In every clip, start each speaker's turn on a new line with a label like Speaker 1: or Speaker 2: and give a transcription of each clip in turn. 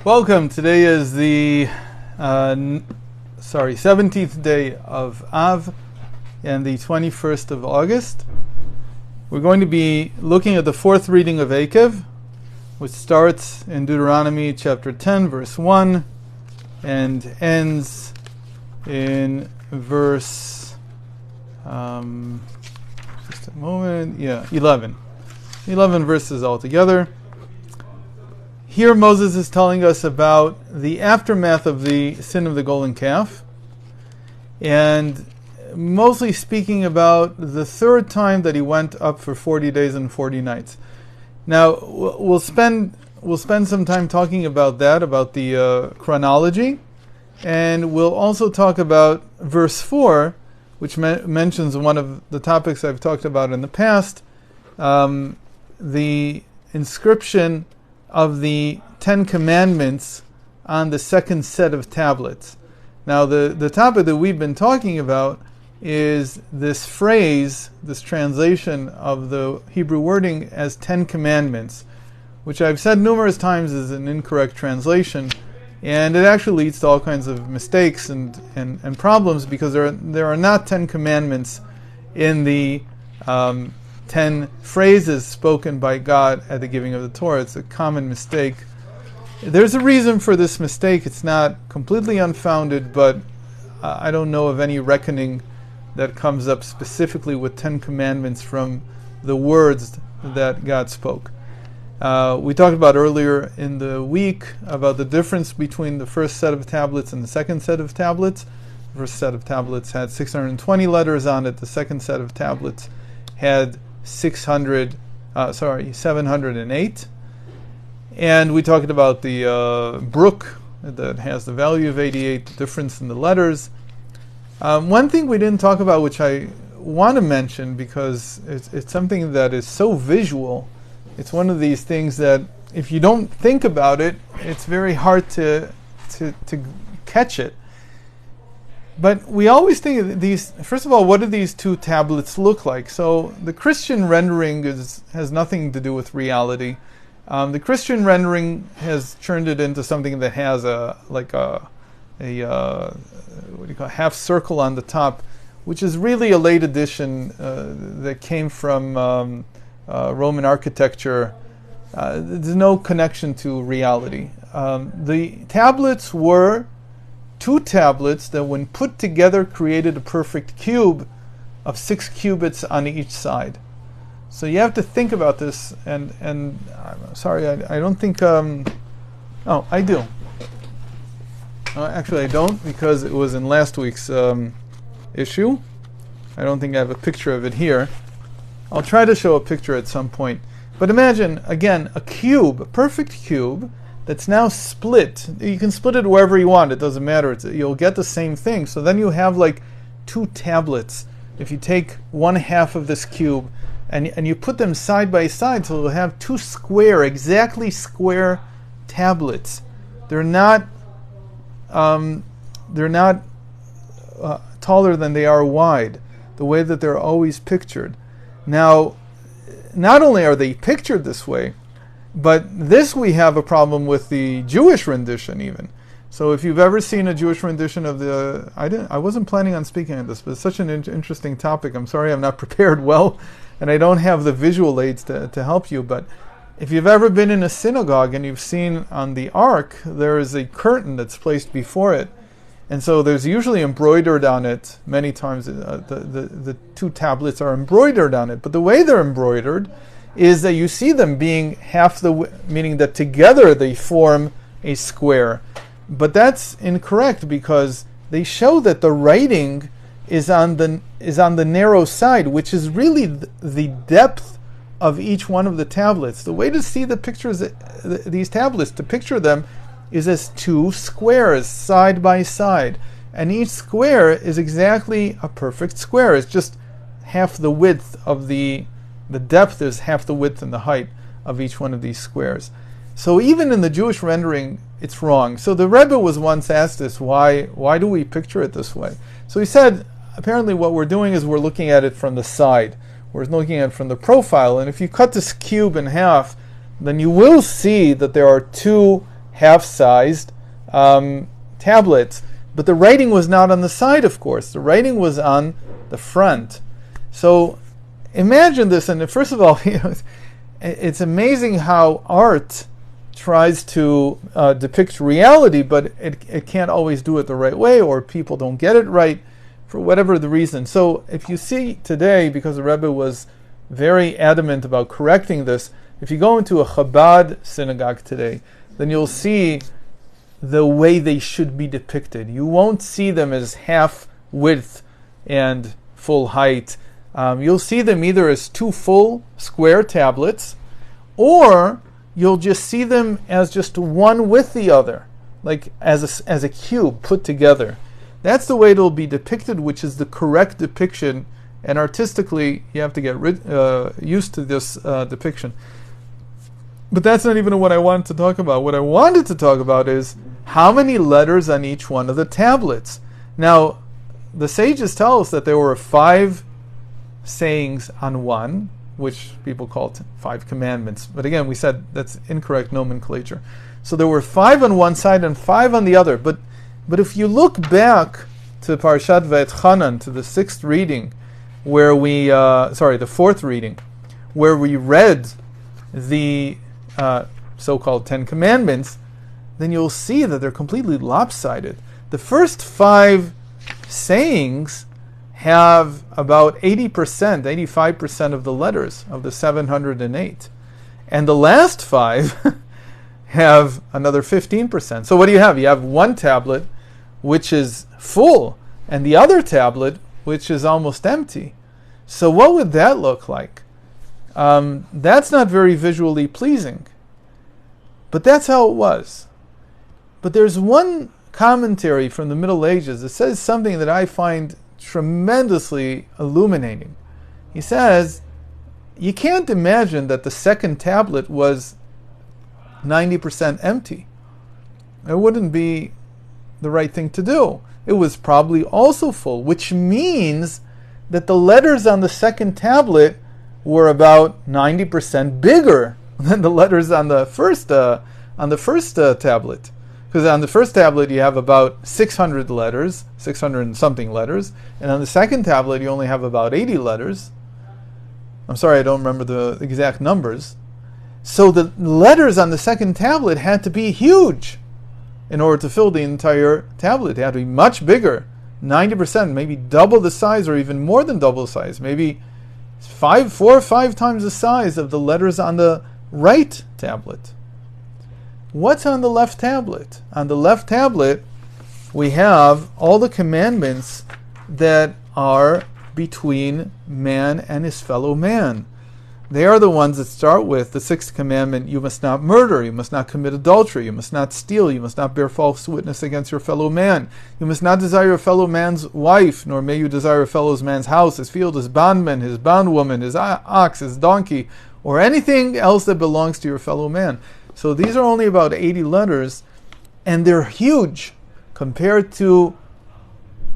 Speaker 1: Welcome. Today is the 17th day of Av and the 21st of August. We're going to be looking at the fourth reading of Eikev, which starts in Deuteronomy chapter 10, verse 1, and ends in verse 11. 11 verses altogether. Here Moses is telling us about the aftermath of the sin of the golden calf, and mostly speaking about the third time that he went up for 40 days and 40 nights. Now, we'll spend some time talking about that, about the chronology, and we'll also talk about verse 4, which mentions one of the topics I've talked about in the past, the inscription of the Ten Commandments on the second set of tablets. Now, the topic that we've been talking about is this phrase, this translation of the Hebrew wording as Ten Commandments, which I've said numerous times is an incorrect translation, and it actually leads to all kinds of mistakes and problems, because there are not 10 commandments in the 10 phrases spoken by God at the giving of the Torah. It's a common mistake. There's a reason for this mistake. It's not completely unfounded, but I don't know of any reckoning that comes up specifically with 10 commandments from the words that God spoke. We talked about earlier in the week about the difference between the first set of tablets and the second set of tablets. The first set of tablets had 620 letters on it. The second set of tablets had 708. And we talked about the brook that has the value of 88, the difference in the letters. One thing we didn't talk about, which I want to mention because it's something that is so visual. It's one of these things that if you don't think about it, it's very hard to catch it. But we always think of these. First of all, what do these two tablets look like? So the Christian rendering has nothing to do with reality. The Christian rendering has turned it into something that has a half circle on the top, which is really a late addition that came from Roman architecture. There's no connection to reality. The tablets were two tablets that, when put together, created a perfect cube of 6 cubits on each side. So you have to think about this, and I'm sorry, I don't think, I do. Actually, I don't, because it was in last week's issue. I don't think I have a picture of it here. I'll try to show a picture at some point. But imagine, again, a cube, a perfect cube, that's now split. You can split it wherever you want. It doesn't matter. You'll get the same thing. So then you have like two tablets. If you take one half of this cube and you put them side by side, so you'll have two exactly square tablets. They're not taller than they are wide, the way that they're always pictured. Now, not only are they pictured this way, but this we have a problem with the Jewish rendition even. So if you've ever seen a Jewish rendition of I wasn't planning on speaking on this, but it's such an interesting topic. I'm sorry I'm not prepared well, and I don't have the visual aids to help you. But if you've ever been in a synagogue and you've seen on the ark, there is a curtain that's placed before it. And so there's usually embroidered on it, many times the two tablets are embroidered on it. But the way they're embroidered is that you see them being meaning that together they form a square. But that's incorrect, because they show that the writing is on the narrow side, which is really the depth of each one of the tablets. The way to see the pictures, these tablets, to picture them, is as two squares side by side. And each square is exactly a perfect square. It's just half the width of the depth is half the width and the height of each one of these squares. So even in the Jewish rendering, it's wrong. So the Rebbe was once asked this, why do we picture it this way? So he said, apparently what we're doing is we're looking at it from the side. We're looking at it from the profile. And if you cut this cube in half, then you will see that there are two half-sized tablets. But the writing was not on the side, of course. The writing was on the front. So imagine this, and first of all, it's amazing how art tries to depict reality, but it can't always do it the right way, or people don't get it right for whatever the reason. So if you see today, because the Rebbe was very adamant about correcting this, if you go into a Chabad synagogue today, then you'll see the way they should be depicted. You won't see them as half width and full height. You'll see them either as two full square tablets, or you'll just see them as just one with the other, like as a cube put together. That's the way it'll be depicted, which is the correct depiction, and artistically you have to get used to this depiction. But that's not even what I wanted to talk about. What I wanted to talk about is how many letters on each one of the tablets. Now, the sages tell us that there were 5 sayings on one, which people called 5 commandments. But again, we said that's incorrect nomenclature. So there were 5 on one side and 5 on the other. But if you look back to Parshat Va'etchanan, to the 6th reading, where we, the 4th reading, where we read the so-called 10 Commandments, then you'll see that they're completely lopsided. The first 5 sayings have about 80%, 85% of the letters of the 708. And the last 5 have another 15%. So what do you have? You have one tablet which is full, and the other tablet which is almost empty. So what would that look like? That's not very visually pleasing. But that's how it was. But there's one commentary from the Middle Ages that says something that I find tremendously illuminating. He says, you can't imagine that the second tablet was 90% empty. It wouldn't be the right thing to do. It was probably also full, which means that the letters on the second tablet were about 90% bigger than the letters on the first tablet. Because on the first tablet you have about 600 letters, 600 and something letters, and on the second tablet you only have about 80 letters. I'm sorry, I don't remember the exact numbers. So the letters on the second tablet had to be huge in order to fill the entire tablet. They had to be much bigger, 90%, maybe double the size, or even more than double the size, maybe 4 or 5 times the size of the letters on the right tablet. What's on the left tablet? On the left tablet, we have all the commandments that are between man and his fellow man. They are the ones that start with the 6th commandment: you must not murder, you must not commit adultery, you must not steal, you must not bear false witness against your fellow man, you must not desire your fellow man's wife, nor may you desire your fellow man's house, his field, his bondman, his bondwoman, his ox, his donkey, or anything else that belongs to your fellow man. So these are only about 80 letters, and they're huge compared to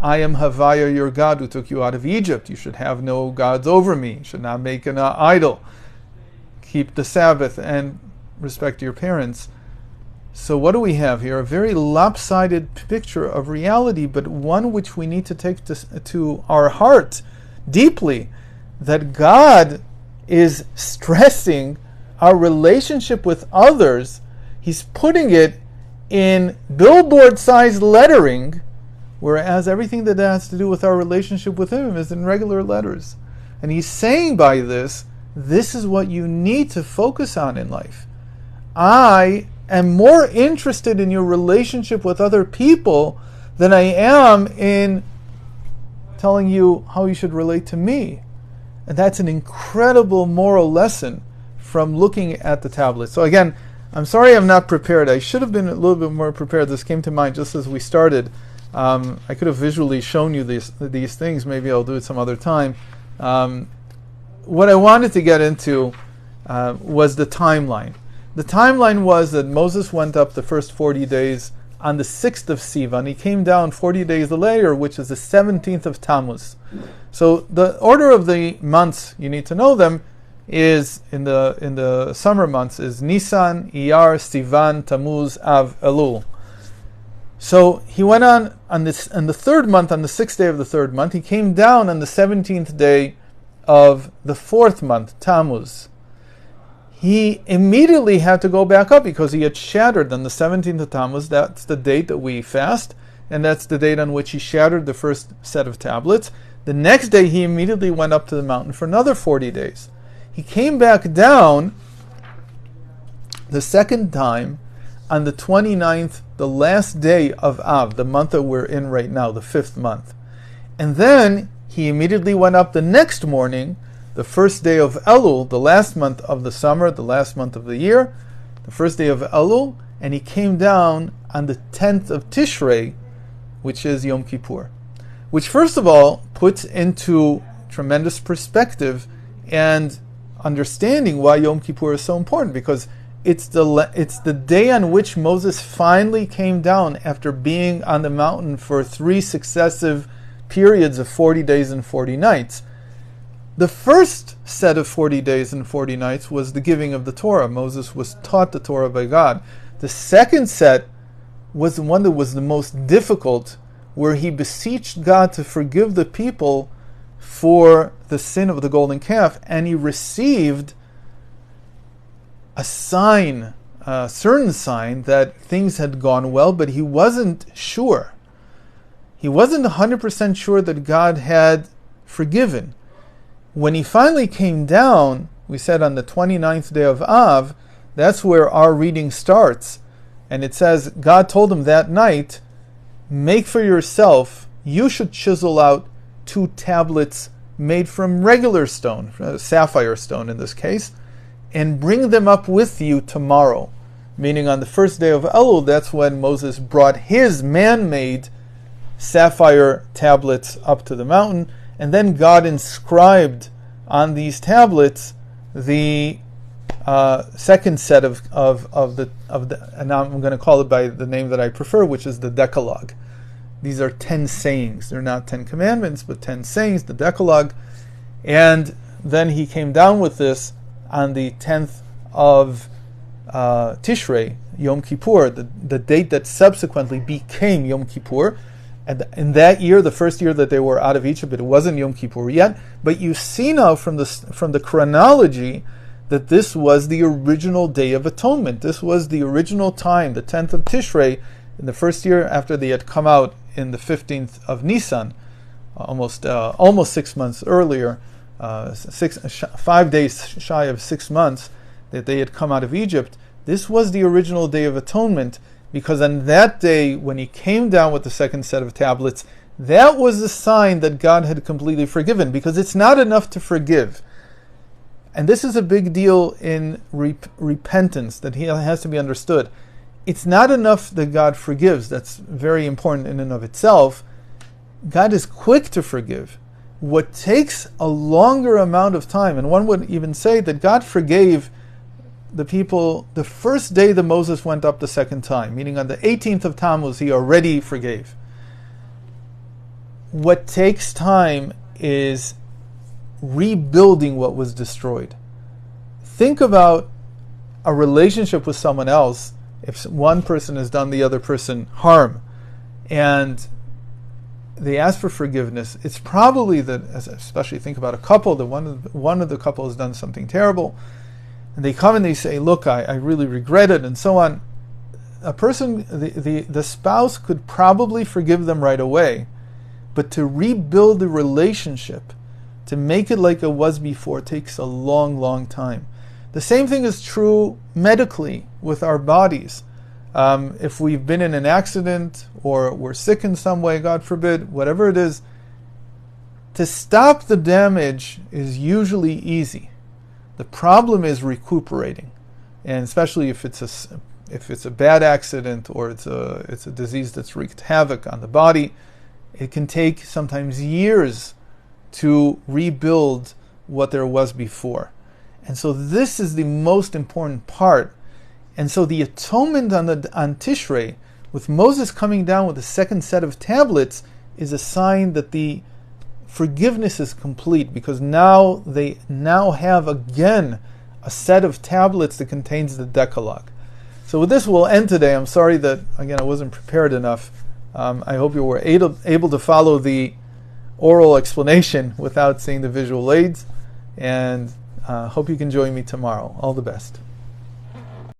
Speaker 1: I am Havaya, your God, who took you out of Egypt. You should have no gods over me. You should not make an idol. Keep the Sabbath and respect your parents. So what do we have here? A very lopsided picture of reality, but one which we need to take to our heart deeply, that God is stressing our relationship with others. He's putting it in billboard-sized lettering, whereas everything that has to do with our relationship with Him is in regular letters. And He's saying by this is what you need to focus on in life. I am more interested in your relationship with other people than I am in telling you how you should relate to me. And that's an incredible moral lesson from looking at the tablet. So again, I'm sorry I'm not prepared. I should have been a little bit more prepared. This came to mind just as we started. I could have visually shown you these things. Maybe I'll do it some other time. What I wanted to get into was the timeline. The timeline was that Moses went up the first 40 days on the 6th of Sivan. He came down 40 days later, which is the 17th of Tammuz. So the order of the months, you need to know them. is in the summer months is Nisan, Iyar, Sivan, Tammuz, Av, Elul. So he went on the third month, on the 6th day of the third month. He came down on the 17th day of the fourth month, Tammuz. He immediately had to go back up because he had shattered on the 17th of Tammuz. That's the date that we fast, and that's the date on which he shattered the first set of tablets. The next day he immediately went up to the mountain for another 40 days. He came back down the second time on the 29th, the last day of Av, the month that we're in right now, the fifth month. And then he immediately went up the next morning, the first day of Elul, the last month of the summer, the last month of the year, the first day of Elul, and he came down on the 10th of Tishrei, which is Yom Kippur. Which first of all puts into tremendous perspective and understanding why Yom Kippur is so important, because it's the day on which Moses finally came down after being on the mountain for 3 successive periods of 40 days and 40 nights. The first set of 40 days and 40 nights was the giving of the Torah. Moses was taught the Torah by God. The second set was the one that was the most difficult, where he beseeched God to forgive the people for the sin of the golden calf, and he received a sign, a certain sign that things had gone well, but he wasn't sure. He wasn't 100% sure that God had forgiven. When he finally came down, we said on the 29th day of Av, that's where our reading starts. And it says, God told him that night, make for yourself, you should chisel out 2 tablets made from regular stone, sapphire stone in this case, and bring them up with you tomorrow. Meaning on the first day of Elul, that's when Moses brought his man-made sapphire tablets up to the mountain, and then God inscribed on these tablets the second set of the and now I'm going to call it by the name that I prefer, which is the Decalogue. These are 10 sayings. They're not 10 commandments, but 10 sayings, the Decalogue. And then he came down with this on the 10th of Tishrei, Yom Kippur, the date that subsequently became Yom Kippur. And in that year, the first year that they were out of Egypt, it wasn't Yom Kippur yet. But you see now from the chronology that this was the original Day of Atonement. This was the original time, the 10th of Tishrei, in the first year after they had come out in the 15th of Nisan, almost 6 months earlier, 5 days shy of 6 months that they had come out of Egypt. This was the original Day of Atonement, because on that day, when he came down with the second set of tablets, that was a sign that God had completely forgiven, because it's not enough to forgive. And this is a big deal in repentance that has to be understood. It's not enough that God forgives. That's very important in and of itself. God is quick to forgive. What takes a longer amount of time, and one would even say that God forgave the people the first day that Moses went up the second time, meaning on the 18th of Tammuz, he already forgave. What takes time is rebuilding what was destroyed. Think about a relationship with someone else. If one person has done the other person harm and they ask for forgiveness, it's probably that, especially think about a couple, that one of the couple has done something terrible, and they come and they say, look, I really regret it, and so on. A person, the spouse could probably forgive them right away, but to rebuild the relationship, to make it like it was before, takes a long, long time. The same thing is true medically with our bodies. If we've been in an accident or we're sick in some way, God forbid, whatever it is, to stop the damage is usually easy. The problem is recuperating, and especially if it's a bad accident or it's a disease that's wreaked havoc on the body, it can take sometimes years to rebuild what there was before. And so this is the most important part. And so the atonement on Tishrei, with Moses coming down with the second set of tablets, is a sign that the forgiveness is complete, because now they have again a set of tablets that contains the Decalogue. So with this we'll end today. I'm sorry that, again, I wasn't prepared enough. I hope you were able to follow the oral explanation without seeing the visual aids, and hope you can join me tomorrow. All the best.